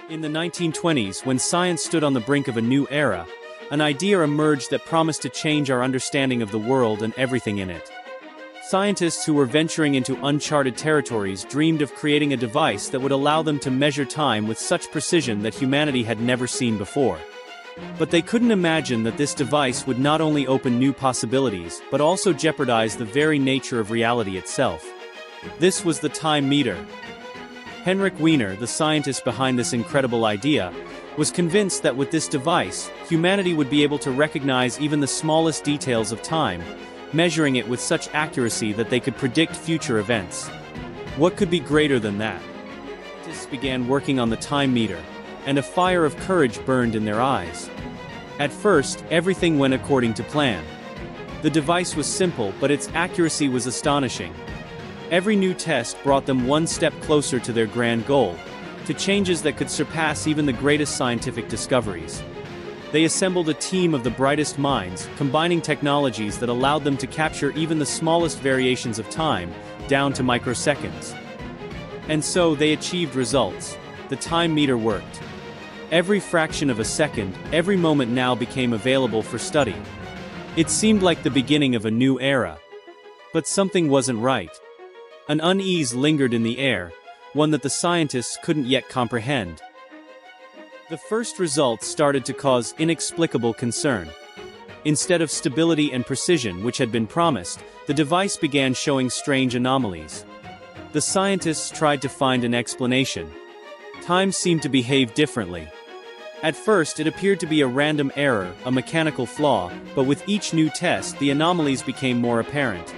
In the 1920s, when science stood on the brink of a new era, an idea emerged that promised to change our understanding of the world and everything in it. Scientists who were venturing into uncharted territories dreamed of creating a device that would allow them to measure time with such precision that humanity had never seen before. But they couldn't imagine that this device would not only open new possibilities, but also jeopardize the very nature of reality itself. This was the time meter. Heinrich Wiener, the scientist behind this incredible idea, was convinced that with this device, humanity would be able to recognize even the smallest details of time, measuring it with such accuracy that they could predict future events. What could be greater than that? Scientists began working on the time meter, and a fire of courage burned in their eyes. At first, everything went according to plan. The device was simple, but its accuracy was astonishing. Every new test brought them one step closer to their grand goal, to changes that could surpass even the greatest scientific discoveries. They assembled a team of the brightest minds, combining technologies that allowed them to capture even the smallest variations of time, down to microseconds. And so they achieved results. The time meter worked. Every fraction of a second, every moment now became available for study. It seemed like the beginning of a new era. But something wasn't right. An unease lingered in the air, one that the scientists couldn't yet comprehend. The first results started to cause inexplicable concern. Instead of stability and precision which had been promised, the device began showing strange anomalies. The scientists tried to find an explanation. Time seemed to behave differently. At first, it appeared to be a random error, a mechanical flaw, but with each new test, the anomalies became more apparent.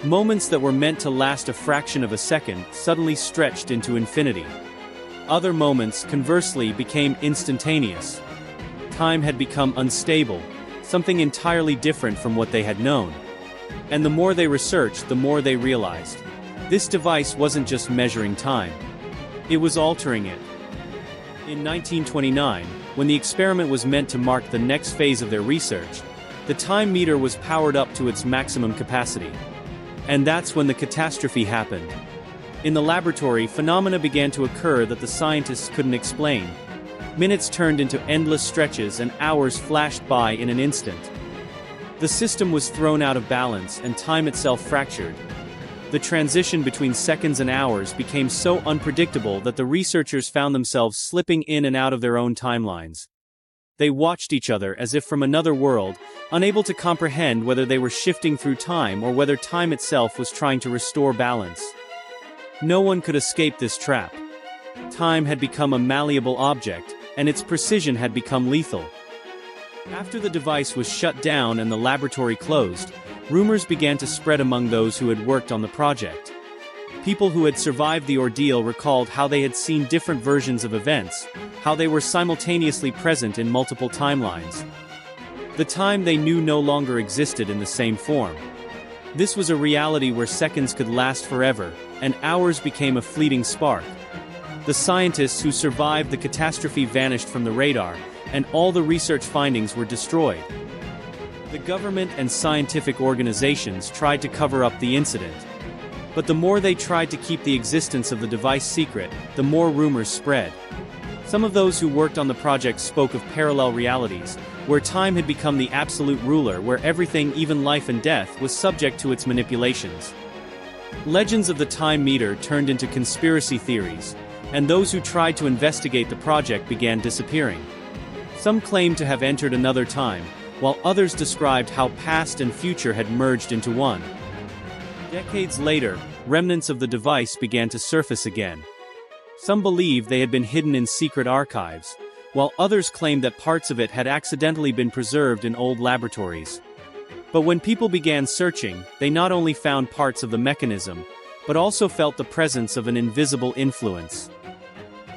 Moments that were meant to last a fraction of a second suddenly stretched into infinity. Other moments, conversely, became instantaneous. Time had become unstable, something entirely different from what they had known. And the more they researched, the more they realized. This device wasn't just measuring time. It was altering it. In 1929, when the experiment was meant to mark the next phase of their research, the time meter was powered up to its maximum capacity. And that's when the catastrophe happened. In the laboratory, phenomena began to occur that the scientists couldn't explain. Minutes turned into endless stretches and hours flashed by in an instant. The system was thrown out of balance and time itself fractured. The transition between seconds and hours became so unpredictable that the researchers found themselves slipping in and out of their own timelines. They watched each other as if from another world, unable to comprehend whether they were shifting through time or whether time itself was trying to restore balance. No one could escape this trap. Time had become a malleable object, and its precision had become lethal. After the device was shut down and the laboratory closed, rumors began to spread among those who had worked on the project. People who had survived the ordeal recalled how they had seen different versions of events, how they were simultaneously present in multiple timelines. The time they knew no longer existed in the same form. This was a reality where seconds could last forever, and hours became a fleeting spark. The scientists who survived the catastrophe vanished from the radar, and all the research findings were destroyed. The government and scientific organizations tried to cover up the incident. But the more they tried to keep the existence of the device secret, the more rumors spread. Some of those who worked on the project spoke of parallel realities, where time had become the absolute ruler, where everything, even life and death, was subject to its manipulations. Legends of the time meter turned into conspiracy theories, and those who tried to investigate the project began disappearing. Some claimed to have entered another time, while others described how past and future had merged into one. Decades later, remnants of the device began to surface again. Some believed they had been hidden in secret archives, while others claimed that parts of it had accidentally been preserved in old laboratories. But when people began searching, they not only found parts of the mechanism, but also felt the presence of an invisible influence.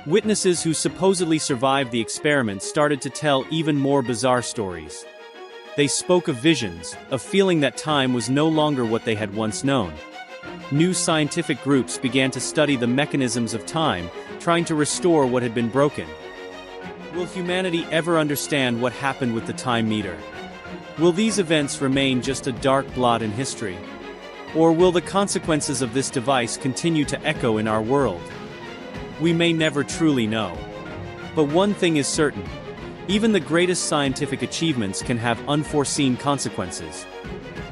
Witnesses who supposedly survived the experiment started to tell even more bizarre stories. They spoke of visions, of feeling that time was no longer what they had once known. New scientific groups began to study the mechanisms of time, trying to restore what had been broken. Will humanity ever understand what happened with the time meter? Will these events remain just a dark blot in history? Or will the consequences of this device continue to echo in our world? We may never truly know. But one thing is certain. Even the greatest scientific achievements can have unforeseen consequences.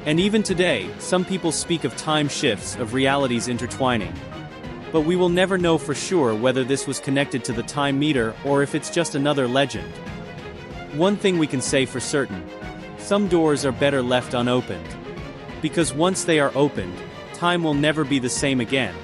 And even today, some people speak of time shifts, of realities intertwining. But we will never know for sure whether this was connected to the time meter or if it's just another legend. One thing we can say for certain: some doors are better left unopened. Because once they are opened, time will never be the same again.